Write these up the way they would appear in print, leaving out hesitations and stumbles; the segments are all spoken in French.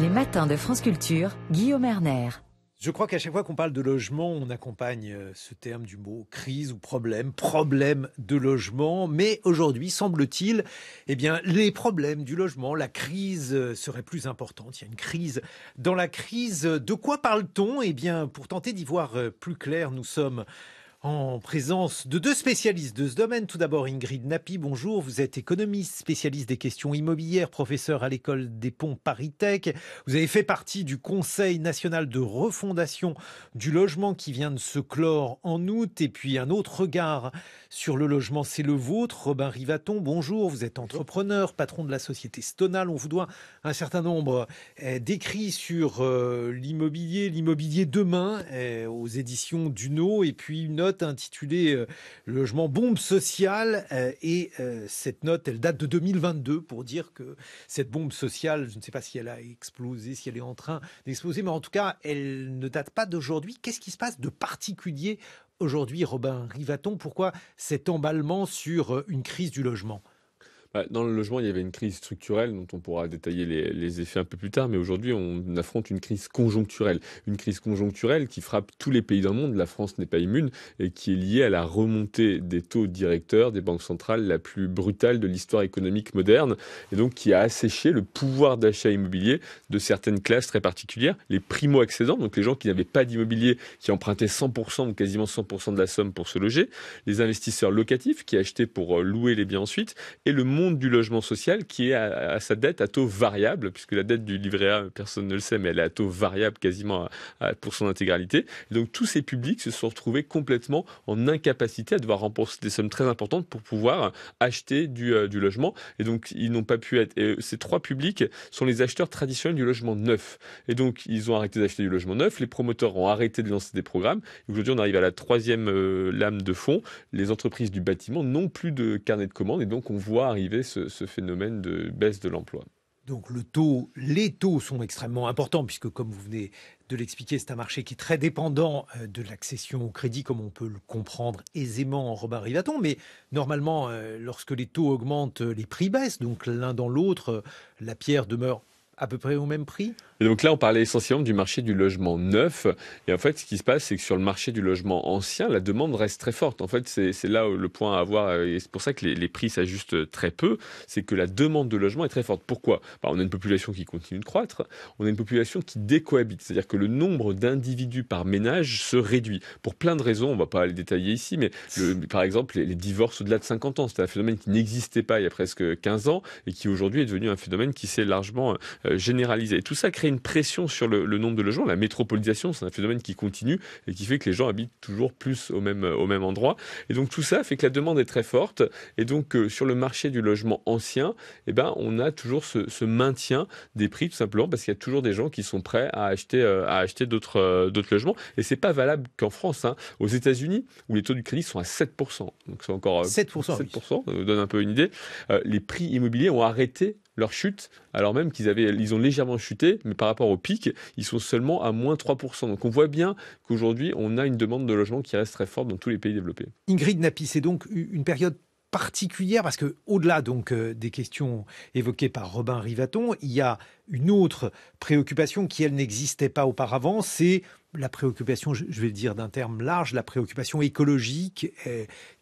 Les matins de France Culture, Guillaume Erner. Je crois qu'à chaque fois qu'on parle de logement, on accompagne ce terme du mot crise ou problème de logement. Mais aujourd'hui, semble-t-il, les problèmes du logement, la crise serait plus importante. Il y a une crise. Dans la crise, de quoi parle-t-on ? Pour tenter d'y voir plus clair, nous sommes en présence de deux spécialistes de ce domaine. Tout d'abord, Ingrid Nappi, bonjour. Vous êtes économiste, spécialiste des questions immobilières, professeur à l'école des Ponts Paris Tech. Vous avez fait partie du Conseil national de refondation du logement qui vient de se clore en août. Et puis, un autre regard sur le logement, c'est le vôtre. Robin Rivaton, bonjour. Vous êtes entrepreneur, patron de la société Stonal. On vous doit un certain nombre d'écrits sur l'immobilier demain aux éditions Duno. Et puis, une note intitulée Logement bombe sociale et cette note elle date de 2022 pour dire que cette bombe sociale, je ne sais pas si elle a explosé, si elle est en train d'exploser, mais en tout cas elle ne date pas d'aujourd'hui. Qu'est-ce qui se passe de particulier aujourd'hui, Robin Rivaton? Pourquoi cet emballement sur une crise du logement? Dans le logement, il y avait une crise structurelle dont on pourra détailler les effets un peu plus tard, mais aujourd'hui, on affronte une crise conjoncturelle. Une crise conjoncturelle qui frappe tous les pays dans le monde, la France n'est pas immune, et qui est liée à la remontée des taux directeurs des banques centrales la plus brutale de l'histoire économique moderne, et donc qui a asséché le pouvoir d'achat immobilier de certaines classes très particulières, les primo-accédants, donc les gens qui n'avaient pas d'immobilier, qui empruntaient 100% ou quasiment 100% de la somme pour se loger, les investisseurs locatifs qui achetaient pour louer les biens ensuite, et le monde du logement social qui est à sa dette à taux variable, puisque la dette du livret A, personne ne le sait, mais elle est à taux variable quasiment pour son intégralité. Et donc tous ces publics se sont retrouvés complètement en incapacité à devoir rembourser des sommes très importantes pour pouvoir acheter du logement. Et donc ils n'ont pas pu être... Et ces trois publics sont les acheteurs traditionnels du logement neuf. Et donc ils ont arrêté d'acheter du logement neuf, les promoteurs ont arrêté de lancer des programmes. Et aujourd'hui on arrive à la troisième lame de fond. Les entreprises du bâtiment n'ont plus de carnet de commandes et donc on voit arriver ce phénomène de baisse de l'emploi. Donc les taux sont extrêmement importants puisque, comme vous venez de l'expliquer, c'est un marché qui est très dépendant de l'accession au crédit, comme on peut le comprendre aisément en Robin Rivaton. Mais normalement, lorsque les taux augmentent, les prix baissent. Donc l'un dans l'autre, la pierre demeure à peu près au même prix. Et donc là, on parlait essentiellement du marché du logement neuf. Et en fait, ce qui se passe, c'est que sur le marché du logement ancien, la demande reste très forte. En fait, c'est là le point à avoir. Et c'est pour ça que les prix s'ajustent très peu. C'est que la demande de logement est très forte. Pourquoi ? On a une population qui continue de croître. On a une population qui décohabite. C'est-à-dire que le nombre d'individus par ménage se réduit. Pour plein de raisons, on ne va pas les détailler ici, mais par exemple, les divorces au-delà de 50 ans. C'était un phénomène qui n'existait pas il y a presque 15 ans et qui aujourd'hui est devenu un phénomène qui s'est largement généralisé. Et tout ça crée une pression sur le nombre de logements. La métropolisation, c'est un phénomène qui continue et qui fait que les gens habitent toujours plus au même endroit. Et donc tout ça fait que la demande est très forte. Et donc sur le marché du logement ancien, on a toujours ce maintien des prix, tout simplement parce qu'il y a toujours des gens qui sont prêts à acheter d'autres logements. Et c'est pas valable qu'en France. Aux États-Unis, où les taux du crédit sont à 7%, donc c'est encore 7%, donne un peu une idée. Les prix immobiliers ont arrêté leur chute, alors même ils ont légèrement chuté, mais par rapport au pic, ils sont seulement à moins 3%. Donc on voit bien qu'aujourd'hui, on a une demande de logement qui reste très forte dans tous les pays développés. Ingrid Nappi, c'est donc une période particulière parce que au-delà des questions évoquées par Robin Rivaton, il y a une autre préoccupation qui, elle, n'existait pas auparavant, c'est la préoccupation, je vais le dire d'un terme large, la préoccupation écologique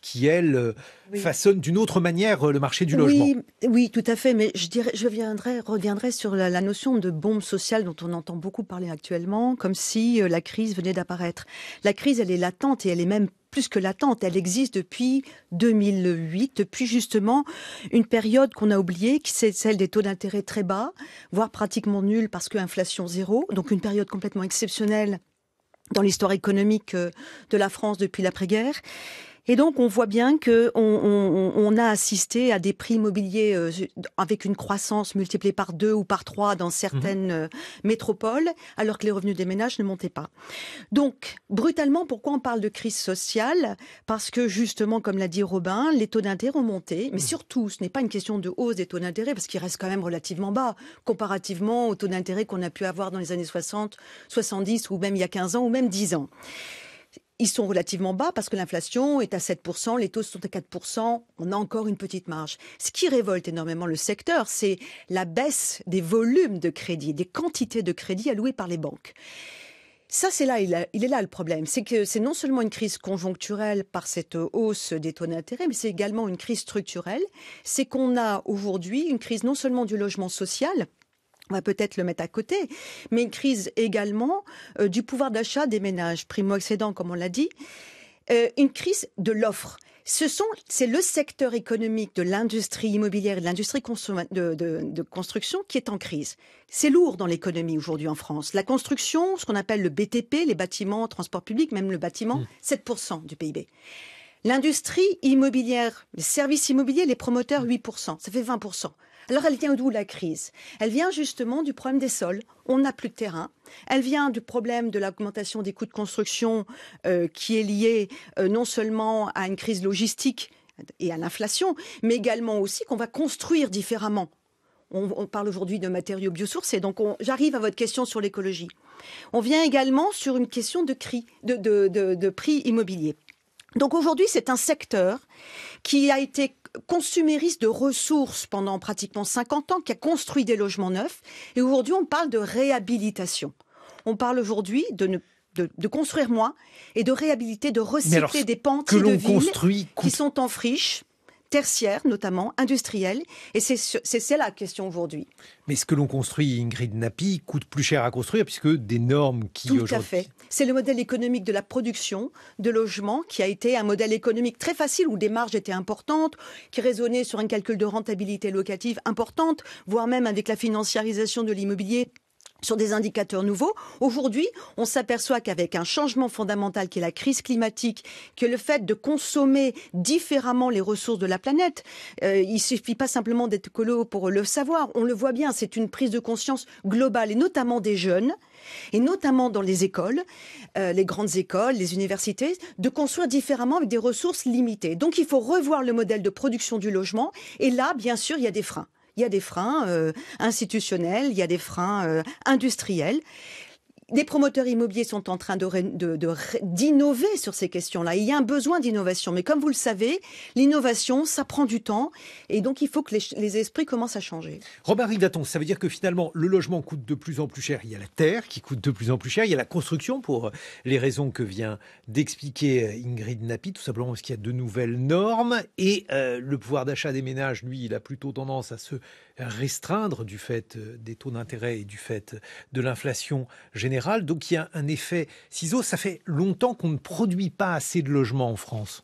qui, elle, façonne d'une autre manière le marché du logement. Oui, tout à fait, mais je reviendrai sur la notion de bombe sociale dont on entend beaucoup parler actuellement, comme si la crise venait d'apparaître. La crise, elle est latente et elle est même plus que latente, elle existe depuis 2008, depuis justement une période qu'on a oubliée, qui c'est celle des taux d'intérêt très bas, voire pratiquement nuls parce que inflation zéro, donc une période complètement exceptionnelle dans l'histoire économique de la France depuis l'après-guerre. Et donc, on voit bien qu'on a assisté à des prix immobiliers avec une croissance multipliée par 2 ou par 3 dans certaines métropoles, alors que les revenus des ménages ne montaient pas. Donc, brutalement, pourquoi on parle de crise sociale ? Parce que, justement, comme l'a dit Robin, les taux d'intérêt ont monté. Mais surtout, ce n'est pas une question de hausse des taux d'intérêt, parce qu'ils restent quand même relativement bas, comparativement aux taux d'intérêt qu'on a pu avoir dans les années 60, 70, ou même il y a 15 ans, ou même 10 ans. Ils sont relativement bas parce que l'inflation est à 7%, les taux sont à 4%, on a encore une petite marge. Ce qui révolte énormément le secteur, c'est la baisse des volumes de crédit, des quantités de crédit allouées par les banques. Ça, il est là le problème. C'est que c'est non seulement une crise conjoncturelle par cette hausse des taux d'intérêt, mais c'est également une crise structurelle. C'est qu'on a aujourd'hui une crise non seulement du logement social, on va peut-être le mettre à côté, mais une crise également du pouvoir d'achat des ménages, primo-accédants comme on l'a dit, une crise de l'offre. C'est le secteur économique de l'industrie immobilière et de l'industrie de construction qui est en crise. C'est lourd dans l'économie aujourd'hui en France. La construction, ce qu'on appelle le BTP, les bâtiments, transports publics, même le bâtiment, 7% du PIB. L'industrie immobilière, les services immobiliers, les promoteurs, 8%. Ça fait 20%. Alors elle vient d'où la crise? Elle vient justement du problème des sols. On n'a plus de terrain. Elle vient du problème de l'augmentation des coûts de construction qui est lié non seulement à une crise logistique et à l'inflation, mais également aussi qu'on va construire différemment. On parle aujourd'hui de matériaux biosourcés, donc j'arrive à votre question sur l'écologie. On vient également sur une question de prix immobilier. Donc aujourd'hui, c'est un secteur qui a été consumériste de ressources pendant pratiquement 50 ans, qui a construit des logements neufs. Et aujourd'hui, on parle de réhabilitation. On parle aujourd'hui de construire moins et de réhabiliter, de recycler des pans de villes qui sont en friche, tertiaire notamment, industrielle. Et c'est la question aujourd'hui. Mais ce que l'on construit, Ingrid Nappi, coûte plus cher à construire puisque des normes qui Tout aujourd'hui... à fait. C'est le modèle économique de la production de logements qui a été un modèle économique très facile où des marges étaient importantes, qui raisonnait sur un calcul de rentabilité locative importante, voire même avec la financiarisation de l'immobilier sur des indicateurs nouveaux. Aujourd'hui, on s'aperçoit qu'avec un changement fondamental qui est la crise climatique, que le fait de consommer différemment les ressources de la planète, il suffit pas simplement d'être écolo pour le savoir. On le voit bien, c'est une prise de conscience globale et notamment des jeunes, et notamment dans les écoles, les grandes écoles, les universités, de construire différemment avec des ressources limitées. Donc il faut revoir le modèle de production du logement. Et là, bien sûr, il y a des freins. Il y a des freins institutionnels, il y a des freins industriels. Les promoteurs immobiliers sont en train d'innover sur ces questions-là. Il y a un besoin d'innovation. Mais comme vous le savez, l'innovation, ça prend du temps. Et donc, il faut que les esprits commencent à changer. Robert Rigaton, ça veut dire que finalement, le logement coûte de plus en plus cher. Il y a la terre qui coûte de plus en plus cher. Il y a la construction pour les raisons que vient d'expliquer Ingrid Nappi, tout simplement parce qu'il y a de nouvelles normes. Et le pouvoir d'achat des ménages, lui, il a plutôt tendance à se restreindre du fait des taux d'intérêt et du fait de l'inflation générale. Donc il y a un effet ciseau. Ça fait longtemps qu'on ne produit pas assez de logements en France.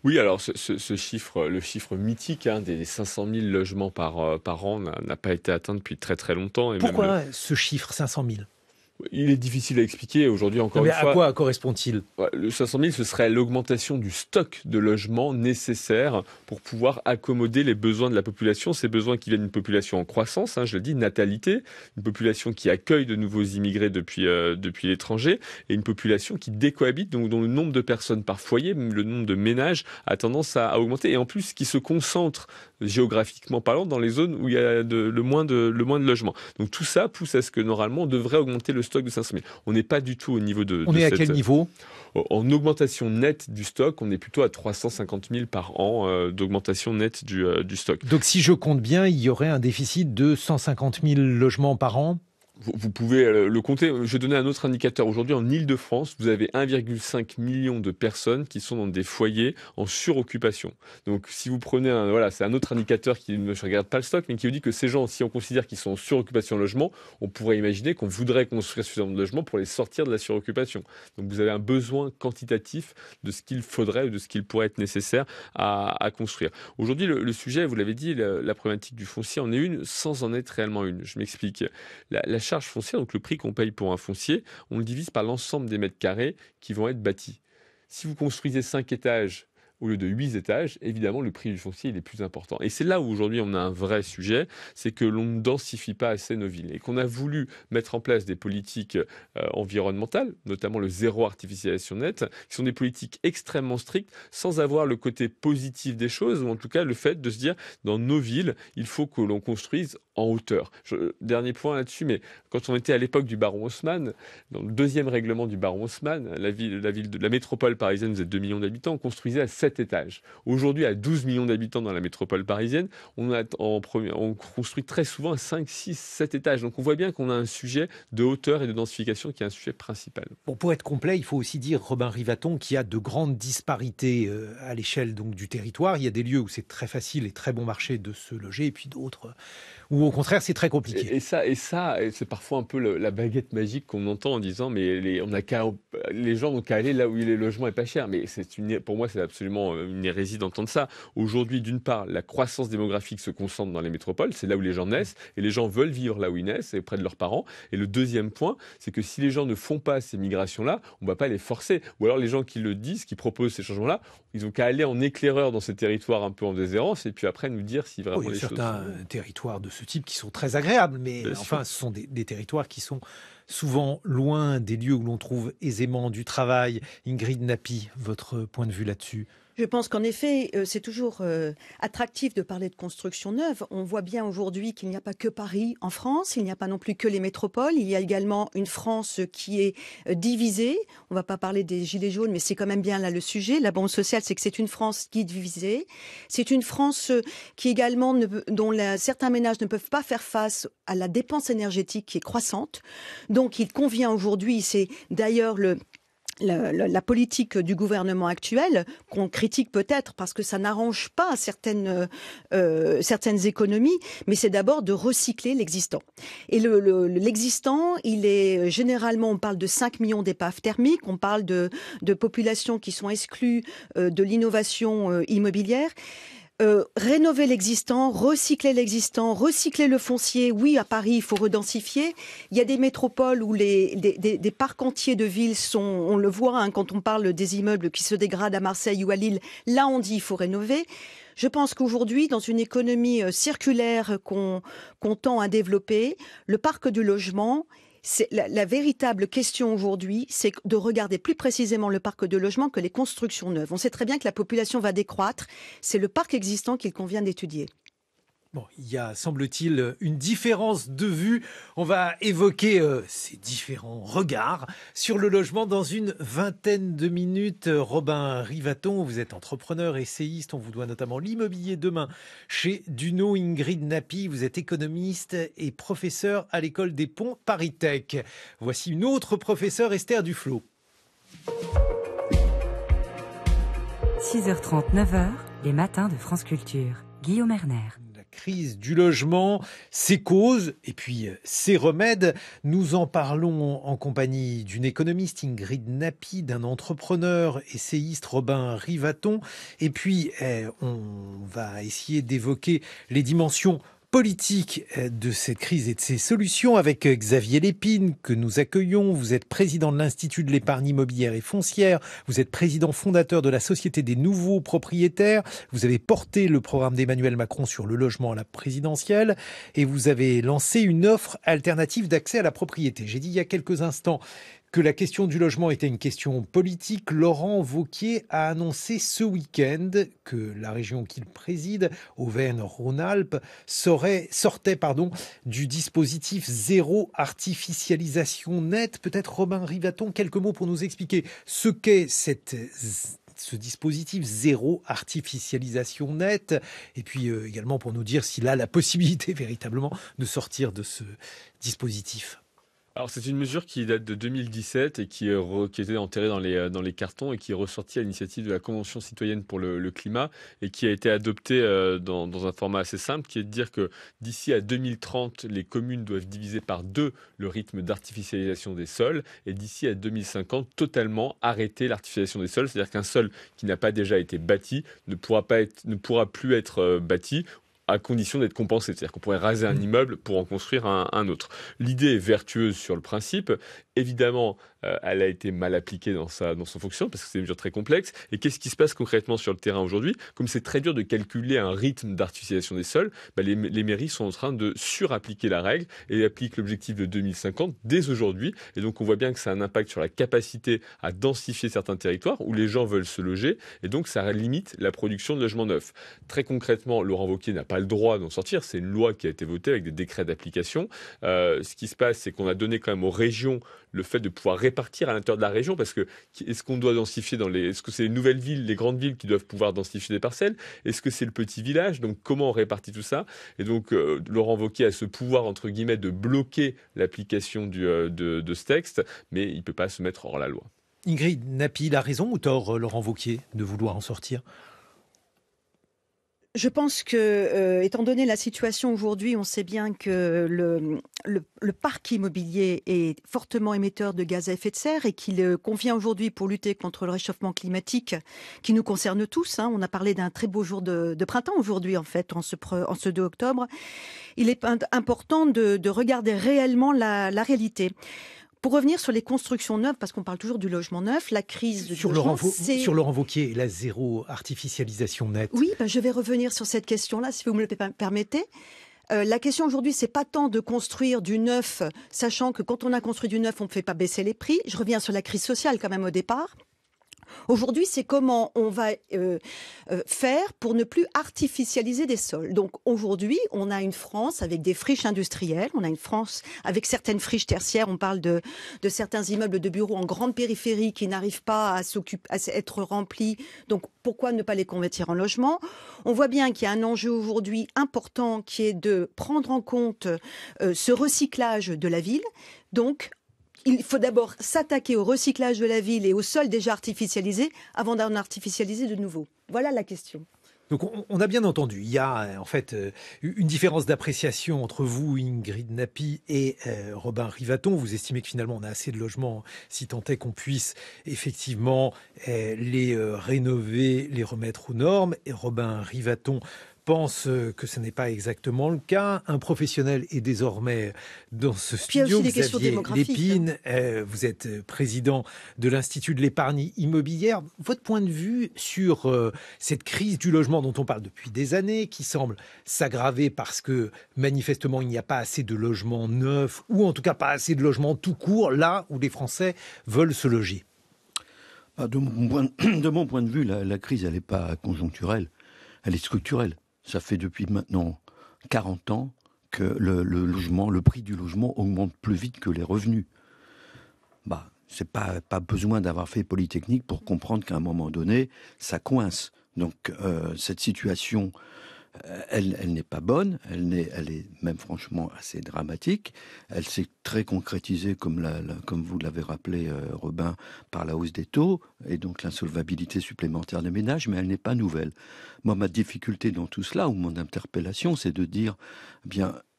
Oui, alors ce chiffre, le chiffre mythique des 500 000 logements par an n'a pas été atteint depuis très très longtemps. Et pourquoi ce chiffre 500 000 ? Il est difficile à expliquer aujourd'hui encore une fois. À quoi correspond-il ? Le 500 000, ce serait l'augmentation du stock de logements nécessaire pour pouvoir accommoder les besoins de la population. Ces besoins qui viennent d'une population en croissance, je le dis, natalité, une population qui accueille de nouveaux immigrés depuis l'étranger et une population qui décohabite, donc dont le nombre de personnes par foyer, même le nombre de ménages a tendance à augmenter et en plus qui se concentre géographiquement parlant dans les zones où il y a le moins de logements. Donc tout ça pousse à ce que normalement on devrait augmenter le stock de 500 000. On n'est pas du tout au niveau de... On est à quel niveau ? En augmentation nette du stock, on est plutôt à 350 000 par an d'augmentation nette du stock. Donc si je compte bien, il y aurait un déficit de 150 000 logements par an ? Vous pouvez le compter. Je vais donner un autre indicateur. Aujourd'hui, en Île-de-France, vous avez 1,5 million de personnes qui sont dans des foyers en suroccupation. Donc, si vous prenez c'est un autre indicateur qui ne regarde pas le stock, mais qui vous dit que ces gens, si on considère qu'ils sont en suroccupation de logement, on pourrait imaginer qu'on voudrait construire suffisamment de logements pour les sortir de la suroccupation. Donc, vous avez un besoin quantitatif de ce qu'il faudrait ou de ce qu'il pourrait être nécessaire à construire. Aujourd'hui, le sujet, vous l'avez dit, la problématique du foncier en est une sans en être réellement une. Je m'explique. La charge foncière, donc le prix qu'on paye pour un foncier, on le divise par l'ensemble des mètres carrés qui vont être bâtis. Si vous construisez 5 étages au lieu de 8 étages, évidemment, le prix du foncier il est plus important. Et c'est là où aujourd'hui on a un vrai sujet, c'est que l'on ne densifie pas assez nos villes et qu'on a voulu mettre en place des politiques environnementales, notamment le zéro artificialisation nette, qui sont des politiques extrêmement strictes, sans avoir le côté positif des choses, ou en tout cas le fait de se dire, dans nos villes, il faut que l'on construise en hauteur. Dernier point là-dessus, mais quand on était à l'époque du baron Haussmann, dans le deuxième règlement du baron Haussmann, la métropole parisienne faisait 2 millions d'habitants, on construisait à 7 étages. Aujourd'hui, à 12 millions d'habitants dans la métropole parisienne, on construit très souvent à 5, 6, 7 étages. Donc on voit bien qu'on a un sujet de hauteur et de densification qui est un sujet principal. Bon, pour être complet, il faut aussi dire, Robin Rivaton, qu'il y a de grandes disparités à l'échelle donc du territoire. Il y a des lieux où c'est très facile et très bon marché de se loger, et puis d'autres où au contraire c'est très compliqué. Et c'est parfois un peu la baguette magique qu'on entend en disant mais les gens n'ont qu'à aller là où les logements est pas cher. Mais pour moi c'est absolument une hérésie d'entendre ça. Aujourd'hui, d'une part, la croissance démographique se concentre dans les métropoles, c'est là où les gens naissent et les gens veulent vivre là où ils naissent et près de leurs parents. Et le deuxième point, c'est que si les gens ne font pas ces migrations-là, on ne va pas les forcer. Ou alors les gens qui le disent, qui proposent ces changements-là, ils ont qu'à aller en éclaireur dans ces territoires un peu en déshérence et puis après nous dire si vraiment les choses... Certains territoires de ce type qui sont très agréables, mais enfin ce sont des territoires qui sont souvent loin des lieux où l'on trouve aisément du travail. Ingrid Nappi, votre point de vue là-dessus? Je pense qu'en effet, c'est toujours attractif de parler de construction neuve. On voit bien aujourd'hui qu'il n'y a pas que Paris en France, il n'y a pas non plus que les métropoles, il y a également une France qui est divisée. On ne va pas parler des gilets jaunes, mais c'est quand même bien là le sujet. La bombe sociale, c'est que c'est une France qui est divisée. C'est une France qui également, dont certains ménages ne peuvent pas faire face à la dépense énergétique qui est croissante. Donc il convient aujourd'hui, c'est d'ailleurs la politique du gouvernement actuel, qu'on critique peut-être parce que ça n'arrange pas certaines économies, mais c'est d'abord de recycler l'existant. Et l'existant, il est généralement, on parle de 5 millions d'épaves thermiques, on parle de populations qui sont exclues de l'innovation immobilière. Rénover l'existant, recycler le foncier. Oui, à Paris, il faut redensifier. Il y a des métropoles où des parcs entiers de villes sont, on le voit quand on parle des immeubles qui se dégradent à Marseille ou à Lille. Là, on dit il faut rénover. Je pense qu'aujourd'hui, dans une économie circulaire qu'on tend à développer, le parc du logement, c'est la véritable question aujourd'hui, c'est de regarder plus précisément le parc de logement que les constructions neuves. On sait très bien que la population va décroître. C'est le parc existant qu'il convient d'étudier. Bon, il y a, semble-t-il, une différence de vue. On va évoquer ces différents regards sur le logement dans une vingtaine de minutes. Robin Rivaton, vous êtes entrepreneur, essayiste. On vous doit notamment l'immobilier demain chez Duno. Ingrid Nappi, vous êtes économiste et professeur à l'école des ponts ParisTech. Voici une autre professeure, Esther Duflo. 6h30, 9h, les matins de France Culture. Guillaume Erner. Crise du logement, ses causes et puis ses remèdes. Nous en parlons en compagnie d'une économiste, Ingrid Nappi, d'un entrepreneur, essayiste, Robin Rivaton. Et puis, on va essayer d'évoquer les dimensions politique de cette crise et de ses solutions avec Xavier Lépine que nous accueillons. Vous êtes président de l'Institut de l'épargne immobilière et foncière. Vous êtes président fondateur de la Société des nouveaux propriétaires. Vous avez porté le programme d'Emmanuel Macron sur le logement à la présidentielle et vous avez lancé une offre alternative d'accès à la propriété. J'ai dit il y a quelques instants que la question du logement était une question politique. Laurent Wauquiez a annoncé ce week-end que la région qu'il préside, Auvergne-Rhône-Alpes, sortait du dispositif zéro artificialisation nette. Peut-être Robin Rivaton, quelques mots pour nous expliquer ce qu'est ce dispositif zéro artificialisation nette, et puis également pour nous dire s'il a la possibilité véritablement de sortir de ce dispositif. Alors c'est une mesure qui date de 2017 et qui était enterrée dans les cartons et qui est ressortie à l'initiative de la Convention citoyenne pour le climat et qui a été adoptée dans un format assez simple, qui est de dire que d'ici à 2030, les communes doivent diviser par 2 le rythme d'artificialisation des sols et d'ici à 2050, totalement arrêter l'artificialisation des sols. C'est-à-dire qu'un sol qui n'a pas déjà été bâti ne pourra plus être bâti à condition d'être compensé. C'est-à-dire qu'on pourrait raser un immeuble pour en construire un autre. L'idée est vertueuse sur le principe Évidemment, elle a été mal appliquée dans son fonctionnement parce que c'est une mesure très complexe. Et qu'est-ce qui se passe concrètement sur le terrain aujourd'hui? Comme c'est très dur de calculer un rythme d'artificialisation des sols, les mairies sont en train de surappliquer la règle et appliquent l'objectif de 2050 dès aujourd'hui. Et donc on voit bien que ça a un impact sur la capacité à densifier certains territoires où les gens veulent se loger. Et donc ça limite la production de logements neufs. Très concrètement, Laurent Wauquiez n'a pas le droit d'en sortir. C'est une loi qui a été votée avec des décrets d'application. Ce qui se passe, c'est qu'on a donné quand même aux régions le fait de pouvoir répartir à l'intérieur de la région, parce que est-ce qu'on doit densifier est-ce que c'est les nouvelles villes, les grandes villes qui doivent pouvoir densifier des parcelles? Est-ce que c'est le petit village? Donc comment on répartit tout ça? Et donc Laurent Wauquiez a ce pouvoir entre guillemets de bloquer l'application de ce texte, mais il ne peut pas se mettre hors la loi. Ingrid Nappi, il a raison ou tort, Laurent Wauquiez, de vouloir en sortir? Je pense que, étant donné la situation aujourd'hui, on sait bien que le parc immobilier est fortement émetteur de gaz à effet de serre et qu'il convient aujourd'hui, pour lutter contre le réchauffement climatique qui nous concerne tous, on a parlé d'un très beau jour de printemps aujourd'hui, en fait, en ce 2 octobre. Il est important de regarder réellement la réalité. Pour revenir sur les constructions neuves, parce qu'on parle toujours du logement neuf, la crise du logement, sur Laurent Wauquiez, la zéro artificialisation nette. Oui, je vais revenir sur cette question-là, si vous me le permettez. La question aujourd'hui, c'est pas tant de construire du neuf, sachant que quand on a construit du neuf, on ne fait pas baisser les prix. Je reviens sur la crise sociale quand même au départ. Aujourd'hui, c'est comment on va faire pour ne plus artificialiser des sols. Donc aujourd'hui, on a une France avec des friches industrielles, on a une France avec certaines friches tertiaires, on parle de certains immeubles de bureaux en grande périphérie qui n'arrivent pas à être remplis. Donc pourquoi ne pas les convertir en logement? On voit bien qu'il y a un enjeu aujourd'hui important qui est de prendre en compte ce recyclage de la ville. Donc il faut d'abord s'attaquer au recyclage de la ville et au sol déjà artificialisé avant d'en artificialiser de nouveau. Voilà la question. Donc on a bien entendu, il y a en fait une différence d'appréciation entre vous, Ingrid Nappi, et Robin Rivaton. Vous estimez que finalement on a assez de logements, si tant est qu'on puisse effectivement les rénover, les remettre aux normes. Et Robin Rivaton pense que ce n'est pas exactement le cas. Un professionnel est désormais dans ce studio. Xavier Lépine, vous êtes président de l'Institut de l'épargne immobilière. Votre point de vue sur cette crise du logement dont on parle depuis des années, qui semble s'aggraver parce que manifestement il n'y a pas assez de logements neufs, ou en tout cas pas assez de logements tout court, là où les Français veulent se loger. De mon point de vue, la crise, elle n'est pas conjoncturelle, elle est structurelle. Ça fait depuis maintenant 40 ans que le prix du logement augmente plus vite que les revenus. C'est pas besoin d'avoir fait Polytechnique pour comprendre qu'à un moment donné, ça coince. Donc cette situation, elle n'est pas bonne, elle est même franchement assez dramatique. Elle s'est très concrétisée, comme vous l'avez rappelé, Robin, par la hausse des taux et donc l'insolvabilité supplémentaire des ménages, mais elle n'est pas nouvelle. Moi, ma difficulté dans tout cela, ou mon interpellation, c'est de dire,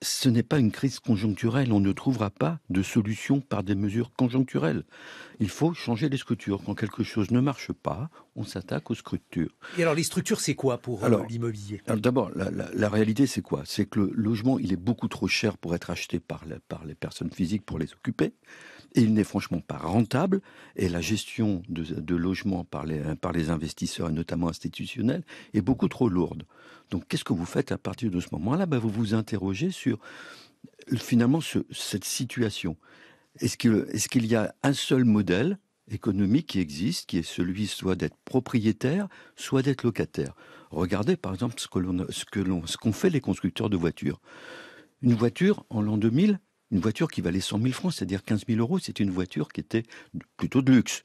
ce n'est pas une crise conjoncturelle. On ne trouvera pas de solution par des mesures conjoncturelles. Il faut changer les structures. Quand quelque chose ne marche pas, on s'attaque aux structures. Et alors, les structures, c'est quoi pour l'immobilier? Alors d'abord, la réalité, c'est quoi? C'est que le logement, il est beaucoup trop cher pour être acheté par les personnes physiques pour les occuper. Et il n'est franchement pas rentable. Et la gestion de logements par les investisseurs, et notamment institutionnels, est beaucoup trop lourde. Donc, qu'est-ce que vous faites à partir de ce moment-là? Vous vous interrogez sur, finalement, cette situation. Est-ce qu'il y a un seul modèle économique qui existe, qui est celui soit d'être propriétaire, soit d'être locataire? Regardez, par exemple, ce qu'ont fait les constructeurs de voitures. Une voiture, en l'an 2000, une voiture qui valait 100 000 francs, c'est-à-dire 15 000 euros, c'est une voiture qui était plutôt de luxe.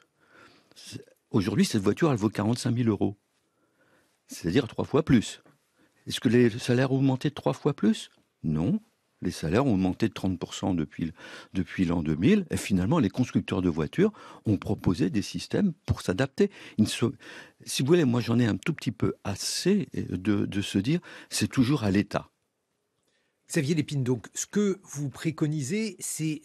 Aujourd'hui, cette voiture, elle vaut 45 000 euros. C'est-à-dire 3 fois plus. Est-ce que les salaires ont augmenté de 3 fois plus? Non. Les salaires ont augmenté de 30% depuis l'an 2000. Et finalement, les constructeurs de voitures ont proposé des systèmes pour s'adapter. Si vous voulez, moi, j'en ai un tout petit peu assez de se dire, c'est toujours à l'État. Xavier Lépine, donc, ce que vous préconisez, c'est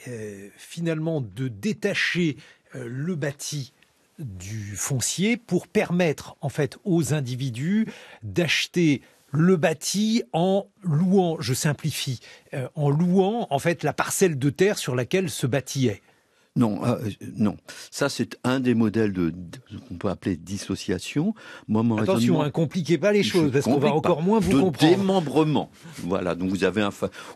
finalement de détacher le bâti du foncier pour permettre, en fait, aux individus d'acheter le bâti en louant, je simplifie, en louant, en fait, la parcelle de terre sur laquelle ce bâti est. Non, non. Ça, c'est un des modèles qu'on peut appeler dissociation. Moi, mon Attention, raisonnement, compliquez pas les choses, parce qu'on va complique pas. encore moins vous de comprendre. démembrement. Voilà. Donc vous avez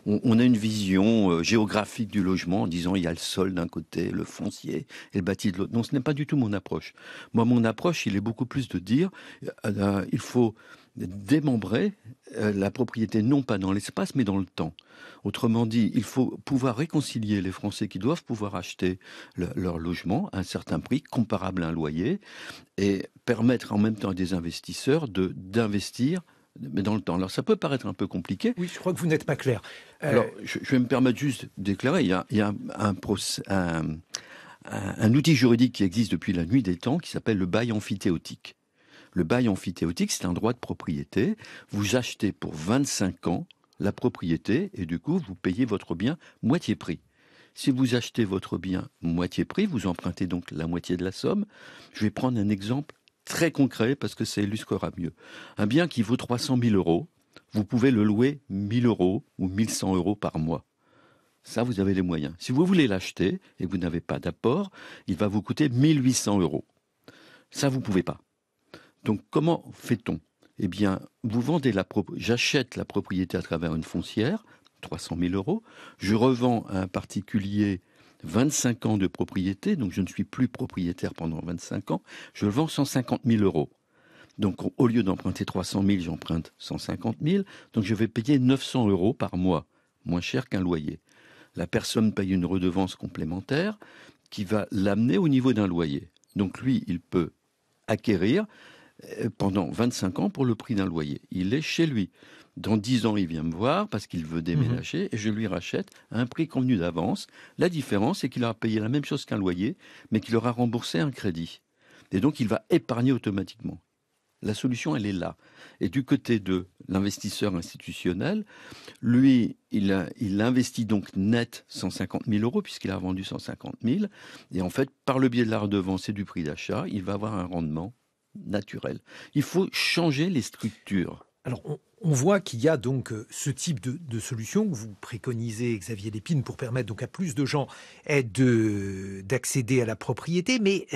on a une vision géographique du logement en disant il y a le sol d'un côté, le foncier et le bâti de l'autre. Non, ce n'est pas du tout mon approche. Moi, mon approche, il est beaucoup plus de dire il faut démembrer la propriété non pas dans l'espace mais dans le temps. Autrement dit, il faut pouvoir réconcilier les Français qui doivent pouvoir acheter leur logement à un certain prix comparable à un loyer et permettre en même temps à des investisseurs d'investir mais dans le temps. Alors ça peut paraître un peu compliqué. Oui, je crois que vous n'êtes pas clair. Alors je vais me permettre juste d'éclairer. Il y a un outil juridique qui existe depuis la nuit des temps qui s'appelle le bail amphithéotique. Le bail amphithéotique, c'est un droit de propriété. Vous achetez pour 25 ans la propriété et du coup, vous payez votre bien moitié prix. Si vous achetez votre bien moitié prix, vous empruntez donc la moitié de la somme. Je vais prendre un exemple très concret parce que ça illustrera mieux. Un bien qui vaut 300 000 euros, vous pouvez le louer 1 000 euros ou 1 100 euros par mois. Ça, vous avez les moyens. Si vous voulez l'acheter et que vous n'avez pas d'apport, il va vous coûter 1 800 euros. Ça, vous ne pouvez pas. Donc, comment fait-on ? Eh bien, j'achète la propriété à travers une foncière, 300 000 euros. Je revends à un particulier 25 ans de propriété, donc je ne suis plus propriétaire pendant 25 ans. Je le vends 150 000 euros. Donc, au lieu d'emprunter 300 000, j'emprunte 150 000. Donc, je vais payer 900 euros par mois, moins cher qu'un loyer. La personne paye une redevance complémentaire qui va l'amener au niveau d'un loyer. Donc, lui, il peut acquérir pendant 25 ans pour le prix d'un loyer. Il est chez lui. Dans 10 ans, il vient me voir parce qu'il veut déménager et je lui rachète à un prix convenu d'avance. La différence, c'est qu'il aura payé la même chose qu'un loyer, mais qu'il aura remboursé un crédit. Et donc, il va épargner automatiquement. La solution, elle est là. Et du côté de l'investisseur institutionnel, lui, il investit donc net 150 000 euros puisqu'il a vendu 150 000. Et en fait, par le biais de la redevance et du prix d'achat, il va avoir un rendement naturel. Il faut changer les structures. Alors, on voit qu'il y a donc ce type de solution que vous préconisez, Xavier Lépine, pour permettre donc à plus de gens d'accéder à la propriété. Mais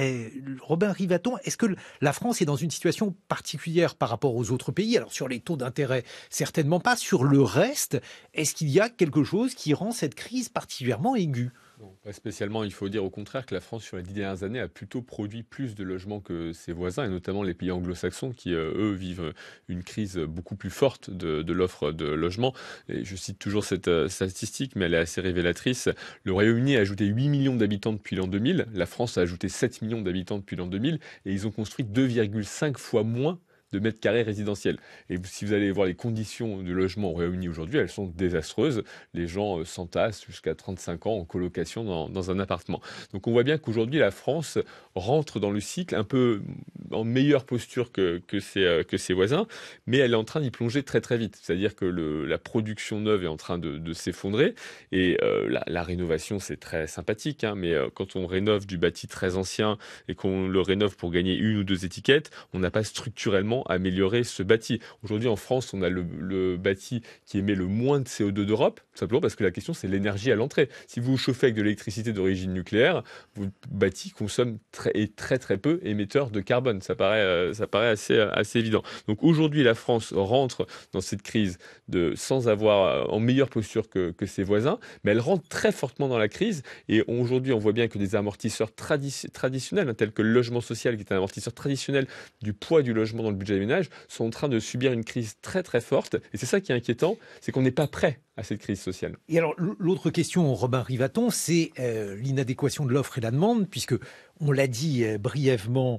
Robin Rivaton, est-ce que la France est dans une situation particulière par rapport aux autres pays ? Alors, sur les taux d'intérêt, certainement pas. Sur le reste, est-ce qu'il y a quelque chose qui rend cette crise particulièrement aiguë ? Non, pas spécialement. Il faut dire au contraire que la France, sur les 10 dernières années, a plutôt produit plus de logements que ses voisins, et notamment les pays anglo-saxons qui, eux, vivent une crise beaucoup plus forte de l'offre de logements. Et je cite toujours cette statistique, mais elle est assez révélatrice. Le Royaume-Uni a ajouté 8 millions d'habitants depuis l'an 2000. La France a ajouté 7 millions d'habitants depuis l'an 2000. Et ils ont construit 2,5 fois moins de mètres carrés résidentiels. Et si vous allez voir les conditions de logement au Royaume-Uni aujourd'hui, elles sont désastreuses. Les gens s'entassent jusqu'à 35 ans en colocation dans un appartement. Donc on voit bien qu'aujourd'hui, la France rentre dans le cycle un peu en meilleure posture que ses voisins, mais elle est en train d'y plonger très très vite. C'est-à-dire que la production neuve est en train de s'effondrer, et la rénovation, c'est très sympathique, hein, mais quand on rénove du bâti très ancien et qu'on le rénove pour gagner 1 ou 2 étiquettes, on n'a pas structurellement améliorer ce bâti. Aujourd'hui, en France, on a le bâti qui émet le moins de CO2 d'Europe, tout simplement parce que la question, c'est l'énergie à l'entrée. Si vous vous chauffez avec de l'électricité d'origine nucléaire, votre bâti consomme très peu émetteur de carbone. Ça paraît assez évident. Donc aujourd'hui, la France rentre dans cette crise sans avoir en meilleure posture que ses voisins, mais elle rentre très fortement dans la crise. Et aujourd'hui, on voit bien que des amortisseurs traditionnels, tels que le logement social, qui est un amortisseur traditionnel du poids du logement dans le budget des ménages, sont en train de subir une crise très très forte. Et c'est ça qui est inquiétant, c'est qu'on n'est pas prêt à cette crise sociale. Et alors, l'autre question, Robin Rivaton, c'est l'inadéquation de l'offre et la demande, puisque, on l'a dit brièvement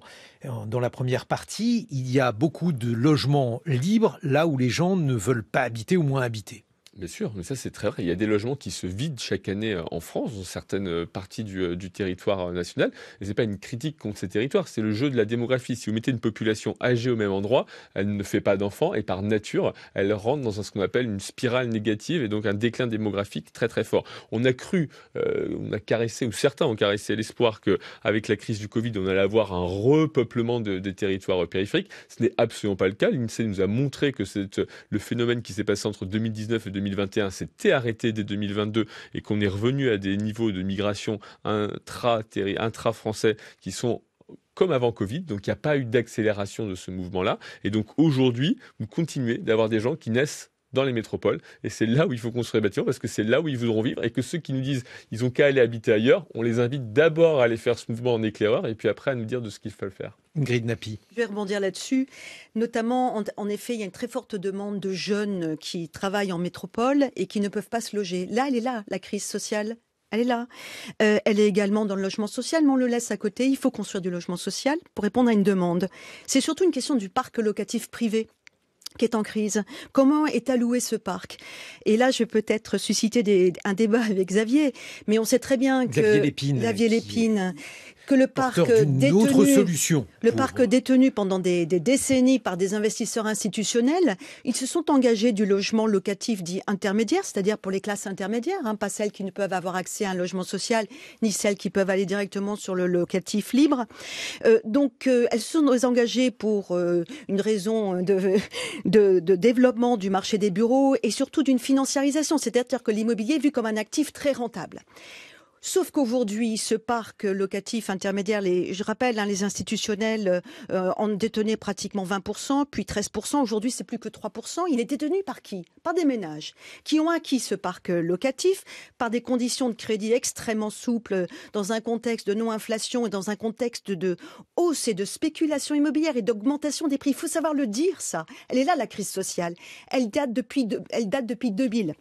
dans la première partie, il y a beaucoup de logements libres là où les gens ne veulent pas habiter ou moins habiter. Bien sûr, mais ça c'est très vrai. Il y a des logements qui se vident chaque année en France, dans certaines parties du territoire national. Et c'est pas une critique contre ces territoires, c'est le jeu de la démographie. Si vous mettez une population âgée au même endroit, elle ne fait pas d'enfants et par nature, elle rentre dans ce qu'on appelle une spirale négative et donc un déclin démographique très très fort. On a cru, on a caressé, ou certains ont caressé l'espoir qu'avec la crise du Covid, on allait avoir un repeuplement des territoires périphériques. Ce n'est absolument pas le cas. L'INSEE nous a montré que c'est le phénomène qui s'est passé entre 2019 et 2020 2021 s'était arrêté dès 2022 et qu'on est revenu à des niveaux de migration intra-français qui sont comme avant Covid, donc il n'y a pas eu d'accélération de ce mouvement-là. Et donc aujourd'hui, vous continuez d'avoir des gens qui naissent dans les métropoles. Et c'est là où il faut construire les bâtiments, parce que c'est là où ils voudront vivre. Et que ceux qui nous disent ils ont qu'à aller habiter ailleurs, on les invite d'abord à aller faire ce mouvement en éclaireur, et puis après à nous dire de ce qu'il faut faire. Ingrid Napi. Je vais rebondir là-dessus. Notamment, en effet, il y a une très forte demande de jeunes qui travaillent en métropole et qui ne peuvent pas se loger. Là, elle est là, la crise sociale. Elle est là. Elle est également dans le logement social, mais on le laisse à côté. Il faut construire du logement social pour répondre à une demande. C'est surtout une question du parc locatif privé qui est en crise. Comment est alloué ce parc? Et là, je vais peut-être susciter un débat avec Xavier, mais on sait très bien que Xavier Lépine, que le parc détenu pendant des décennies par des investisseurs institutionnels, ils se sont engagés du logement locatif dit intermédiaire, c'est-à-dire pour les classes intermédiaires, pas celles qui ne peuvent avoir accès à un logement social, ni celles qui peuvent aller directement sur le locatif libre. Donc, elles se sont engagées pour une raison de développement du marché des bureaux et surtout d'une financiarisation, c'est-à-dire que l'immobilier est vu comme un actif très rentable. Sauf qu'aujourd'hui, ce parc locatif intermédiaire, je rappelle, les institutionnels en détenaient pratiquement 20%, puis 13%. Aujourd'hui, c'est plus que 3%. Il est détenu par qui? Par des ménages qui ont acquis ce parc locatif par des conditions de crédit extrêmement souples dans un contexte de non-inflation et dans un contexte de hausse et de spéculation immobilière et d'augmentation des prix. Il faut savoir le dire, ça. Elle est là, la crise sociale. Elle date depuis 2000.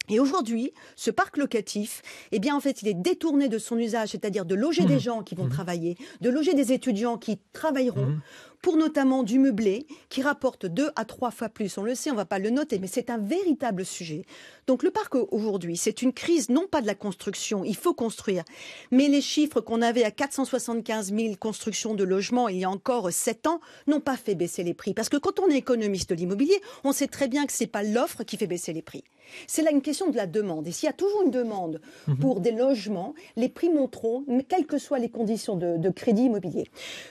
Et aujourd'hui, ce parc locatif, en fait, il est détourné de son usage, c'est-à-dire de loger des gens qui vont travailler, de loger des étudiants qui travailleront, pour notamment du meublé, qui rapporte 2 à 3 fois plus. On le sait, on ne va pas le noter, mais c'est un véritable sujet. Donc le parc aujourd'hui, c'est une crise non pas de la construction, il faut construire, mais les chiffres qu'on avait à 475 000 constructions de logements il y a encore 7 ans n'ont pas fait baisser les prix. Parce que quand on est économiste de l'immobilier, on sait très bien que ce n'est pas l'offre qui fait baisser les prix. C'est là une question de la demande. Et s'il y a toujours une demande pour des logements, les prix monteront, quelles que soient les conditions de crédit immobilier.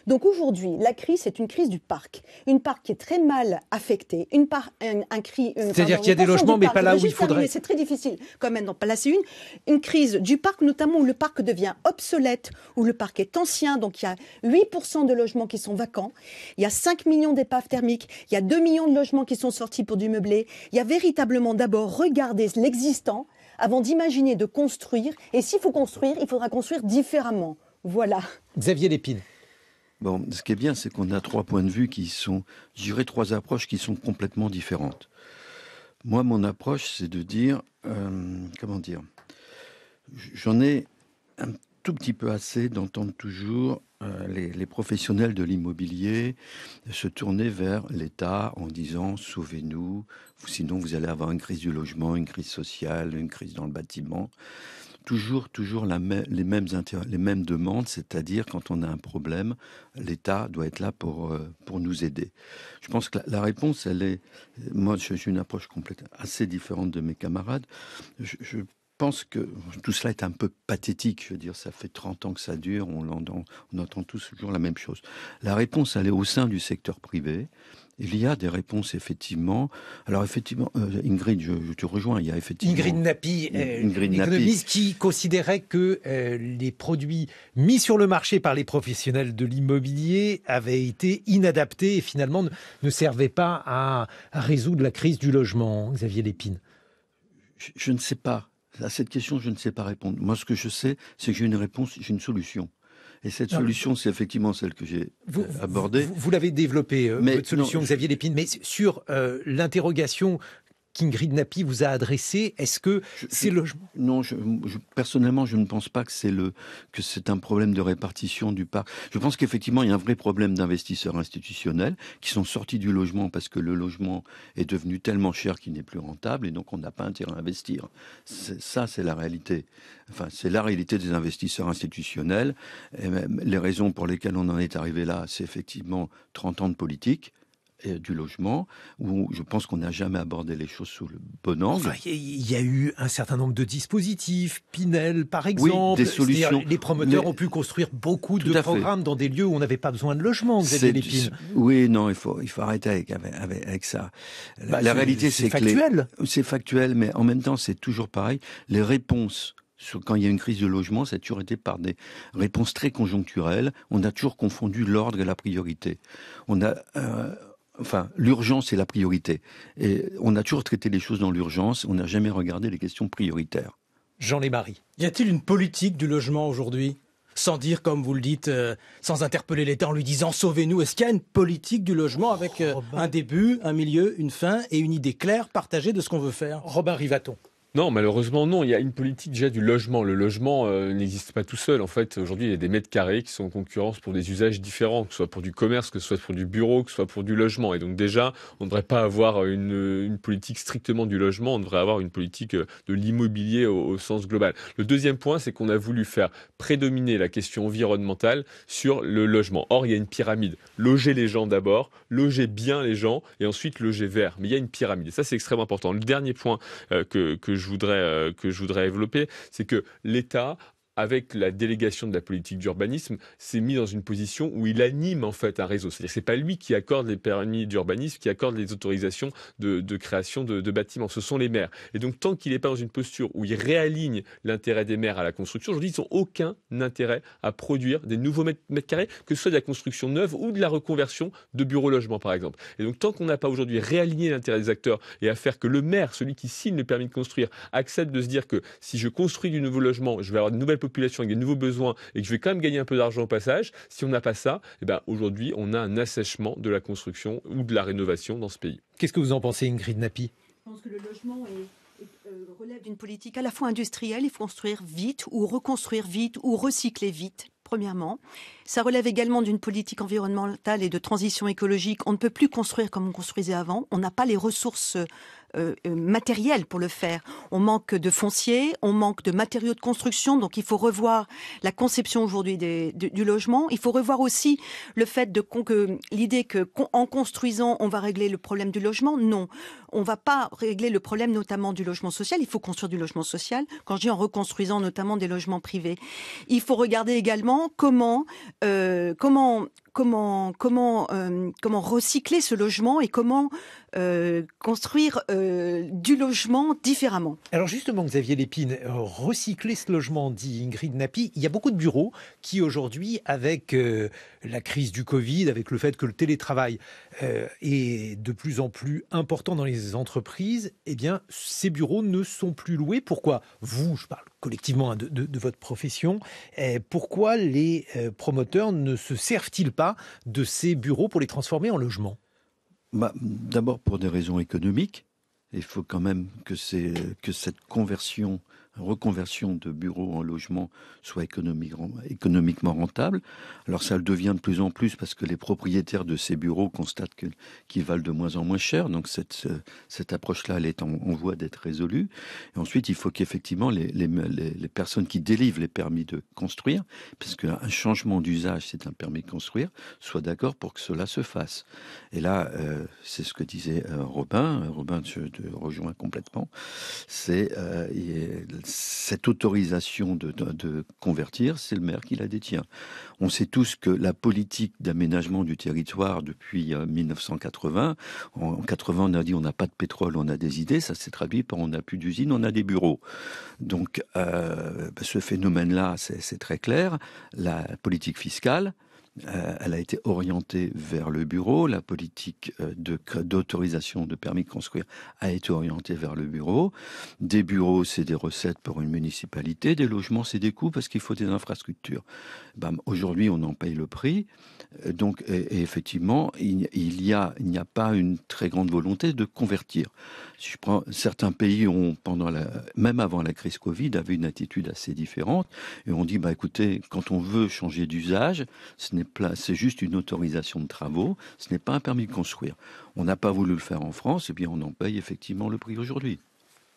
Donc aujourd'hui, la crise, c'est une crise du parc. Une parc qui est très mal affectée. C'est-à-dire qu'il y a des logements, mais pas là où il faudrait. C'est très difficile quand même d'en placer une crise du parc, notamment où le parc devient obsolète, où le parc est ancien. Donc il y a 8% de logements qui sont vacants. Il y a 5 millions d'épaves thermiques. Il y a 2 millions de logements qui sont sortis pour du meublé. Il y a véritablement d'abord regarder l'existant avant d'imaginer de construire. Et s'il faut construire, il faudra construire différemment. Voilà. Xavier Lépine. Bon, ce qui est bien, c'est qu'on a 3 points de vue qui sont, je dirais, 3 approches qui sont complètement différentes. Moi, mon approche, c'est de dire, j'en ai un tout petit peu assez d'entendre toujours les professionnels de l'immobilier se tourner vers l'État en disant « sauvez-nous, sinon vous allez avoir une crise du logement, une crise sociale, une crise dans le bâtiment ». Toujours les mêmes demandes, c'est-à-dire quand on a un problème, l'État doit être là pour nous aider. Je pense que la réponse, moi je suis une approche assez différente de mes camarades. Je pense que tout cela est un peu pathétique. Je veux dire, ça fait 30 ans que ça dure, on entend tous toujours la même chose. La réponse, elle est au sein du secteur privé. Il y a des réponses, effectivement. Alors, effectivement, Ingrid, je te rejoins. Il y a effectivement... Ingrid Napi, l'économiste qui considérait que les produits mis sur le marché par les professionnels de l'immobilier avaient été inadaptés et finalement ne servaient pas à résoudre la crise du logement. Xavier Lépine. Je ne sais pas. À cette question, je ne sais pas répondre. Moi, ce que je sais, c'est que j'ai une réponse, j'ai une solution. Et cette solution, c'est effectivement celle que j'ai abordée. Vous l'avez développée, votre solution, Xavier Lépine. Mais sur l'interrogation qu'Ingrid Napi vous a adressée, est-ce que c'est le logement ? Non, personnellement, je ne pense pas que c'est un problème de répartition du parc. Je pense qu'effectivement, il y a un vrai problème d'investisseurs institutionnels qui sont sortis du logement parce que le logement est devenu tellement cher qu'il n'est plus rentable et donc on n'a pas intérêt à investir. Ça, c'est la réalité. Enfin, c'est la réalité des investisseurs institutionnels. Et même les raisons pour lesquelles on en est arrivé là, c'est effectivement 30 ans de politique. du logement, où je pense qu'on n'a jamais abordé les choses sous le bon angle. Enfin, il y a eu un certain nombre de dispositifs, Pinel par Oui, exemple. des solutions. Les promoteurs ont pu construire beaucoup Tout de à fait. programmes dans des lieux où on n'avait pas besoin de logement, Xavier Lépine. Oui, non, il faut arrêter avec ça. La réalité, c'est que factuel. C'est factuel, mais en même temps, c'est toujours pareil. Les réponses quand il y a une crise de logement, ça a toujours été par des réponses très conjoncturelles. On a toujours confondu l'ordre et la priorité. L'urgence et la priorité. Et on a toujours traité les choses dans l'urgence. On n'a jamais regardé les questions prioritaires. Jean Lémarie. Y a-t-il une politique du logement aujourd'hui ? Sans dire, comme vous le dites, sans interpeller l'État en lui disant « sauvez-nous ». Est-ce qu'il y a une politique du logement avec un début, un milieu, une fin et une idée claire, partagée de ce qu'on veut faire ? Robin Rivaton. Non, malheureusement, non. Il y a une politique déjà du logement. Le logement n'existe pas tout seul. En fait, aujourd'hui, il y a des mètres carrés qui sont en concurrence pour des usages différents, que ce soit pour du commerce, que ce soit pour du bureau, que ce soit pour du logement. Et donc déjà, on ne devrait pas avoir une politique strictement du logement, on devrait avoir une politique de l'immobilier au sens global. Le deuxième point, c'est qu'on a voulu faire prédominer la question environnementale sur le logement. Or, il y a une pyramide. Loger les gens d'abord, loger bien les gens, et ensuite loger vert. Mais il y a une pyramide. Et ça, c'est extrêmement important. Le dernier point que je voudrais développer, c'est que l'État, avec la délégation de la politique d'urbanisme, s'est mis dans une position où il anime en fait un réseau. C'est-à-dire que c'est pas lui qui accorde les permis d'urbanisme, qui accorde les autorisations de création de bâtiments. Ce sont les maires. Et donc tant qu'il n'est pas dans une posture où il réaligne l'intérêt des maires à la construction, aujourd'hui ils n'ont aucun intérêt à produire des nouveaux mètres carrés, que ce soit de la construction neuve ou de la reconversion de bureaux-logements par exemple. Et donc tant qu'on n'a pas aujourd'hui réaligné l'intérêt des acteurs et à faire que le maire, celui qui signe le permis de construire, accepte de se dire que si je construis du nouveau logement, je vais avoir de nouvelles population avec des nouveaux besoins et que je vais quand même gagner un peu d'argent au passage, si on n'a pas ça, aujourd'hui, on a un assèchement de la construction ou de la rénovation dans ce pays. Qu'est-ce que vous en pensez, Ingrid Napi ? Je pense que le logement relève d'une politique à la fois industrielle, il faut construire vite ou reconstruire vite ou recycler vite. Premièrement, ça relève également d'une politique environnementale et de transition écologique. On ne peut plus construire comme on construisait avant. On n'a pas les ressources matérielles pour le faire. On manque de foncier, on manque de matériaux de construction. Donc, il faut revoir la conception aujourd'hui du logement. Il faut revoir aussi le fait l'idée qu'en construisant, on va régler le problème du logement. Non, on ne va pas régler le problème notamment du logement social. Il faut construire du logement social. Quand je dis en reconstruisant notamment des logements privés, il faut regarder également comment recycler ce logement et comment construire du logement différemment. Alors justement, Xavier Lépine, recycler ce logement, dit Ingrid Napi, il y a beaucoup de bureaux qui aujourd'hui, avec la crise du Covid, avec le fait que le télétravail est de plus en plus important dans les entreprises, eh bien, ces bureaux ne sont plus loués. Pourquoi ? Vous, je parle collectivement de votre profession, pourquoi les promoteurs ne se servent-ils pas de ces bureaux pour les transformer en logements ? D'abord pour des raisons économiques. Il faut quand même que cette reconversion de bureaux en logements soit économiquement rentable. Alors ça le devient de plus en plus parce que les propriétaires de ces bureaux constatent qu'ils valent de moins en moins cher. Donc cette approche-là, elle est en voie d'être résolue. Et ensuite, il faut qu'effectivement les personnes qui délivrent les permis de construire, puisque un changement d'usage, c'est un permis de construire, soient d'accord pour que cela se fasse. Et là, c'est ce que disait Robin. Robin, je te rejoins complètement. C'est cette autorisation de convertir, c'est le maire qui la détient. On sait tous que la politique d'aménagement du territoire depuis 1980, en 80 on a dit on n'a pas de pétrole, on a des idées, ça s'est traduit par on n'a plus d'usines, on a des bureaux. Donc ce phénomène-là, c'est très clair. La politique fiscale, elle a été orientée vers le bureau. La politique d'autorisation de permis de construire a été orientée vers le bureau. Des bureaux, c'est des recettes pour une municipalité. Des logements, c'est des coûts parce qu'il faut des infrastructures. Aujourd'hui, on en paye le prix. Donc, et effectivement, il n'y a pas une très grande volonté de convertir. Si je prends certains pays même avant la crise Covid, avaient une attitude assez différente et on dit écoutez, quand on veut changer d'usage, c'est juste une autorisation de travaux, ce n'est pas un permis de construire. On n'a pas voulu le faire en France, et bien on en paye effectivement le prix aujourd'hui.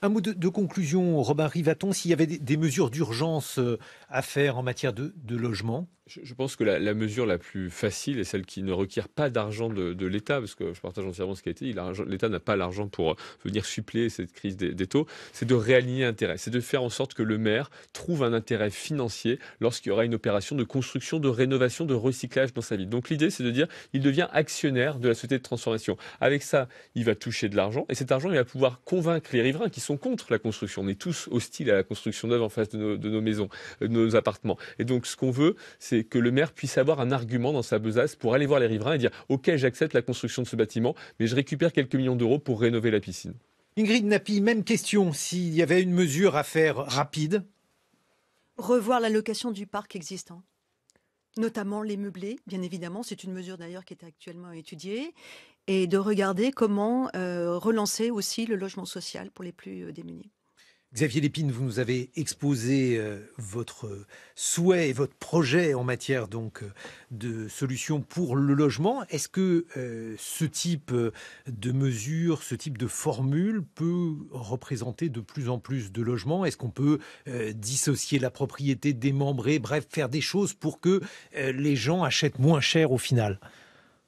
Un mot de conclusion, Robin Rivaton, s'il y avait des mesures d'urgence à faire en matière de logement ? Je pense que la mesure la plus facile et celle qui ne requiert pas d'argent de l'État, parce que je partage entièrement ce qui a été dit, l'État n'a pas l'argent pour venir suppléer cette crise des taux, c'est de réaligner l'intérêt, c'est de faire en sorte que le maire trouve un intérêt financier lorsqu'il y aura une opération de construction, de rénovation, de recyclage dans sa ville. Donc l'idée, c'est de dire il devient actionnaire de la société de transformation. Avec ça, il va toucher de l'argent et cet argent, il va pouvoir convaincre les riverains qui sont contre la construction. On est tous hostiles à la construction neuve en face de nos maisons, de nos appartements. Et donc ce qu'on veut, c'est que le maire puisse avoir un argument dans sa besace pour aller voir les riverains et dire « Ok, j'accepte la construction de ce bâtiment, mais je récupère quelques millions d'euros pour rénover la piscine. » Ingrid Nappi, même question. S'il y avait une mesure à faire rapide? Revoir l'allocation du parc existant, notamment les meublés, bien évidemment. C'est une mesure d'ailleurs qui est actuellement étudiée. Et de regarder comment relancer aussi le logement social pour les plus démunis. Xavier Lépine, vous nous avez exposé votre souhait et votre projet en matière donc de solutions pour le logement. Est-ce que ce type de mesure, ce type de formule peut représenter de plus en plus de logements? Est-ce qu'on peut dissocier la propriété, démembrer, bref, faire des choses pour que les gens achètent moins cher au final?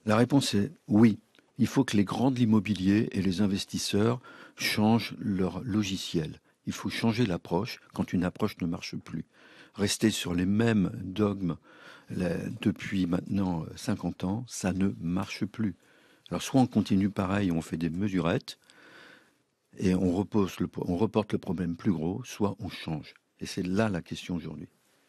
La réponse est oui. Il faut que les grands de l'immobilier et les investisseurs changent leur logiciel. Il faut changer l'approche quand une approche ne marche plus. Rester sur les mêmes dogmes depuis maintenant 50 ans, ça ne marche plus. Alors soit on continue pareil, on fait des mesurettes et on reporte le problème plus gros, soit on change. Et c'est là la question aujourd'hui.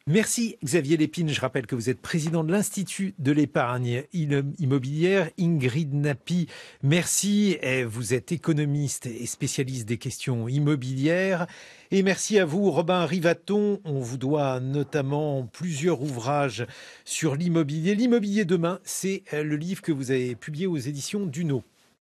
Merci Xavier Lépine. Je rappelle que vous êtes président de l'Institut de l'épargne immobilière. Ingrid Nappi, merci. Vous êtes économiste et spécialiste des questions immobilières. Et merci à vous, Robin Rivaton. On vous doit notamment plusieurs ouvrages sur l'immobilier. L'immobilier demain, c'est le livre que vous avez publié aux éditions Duno.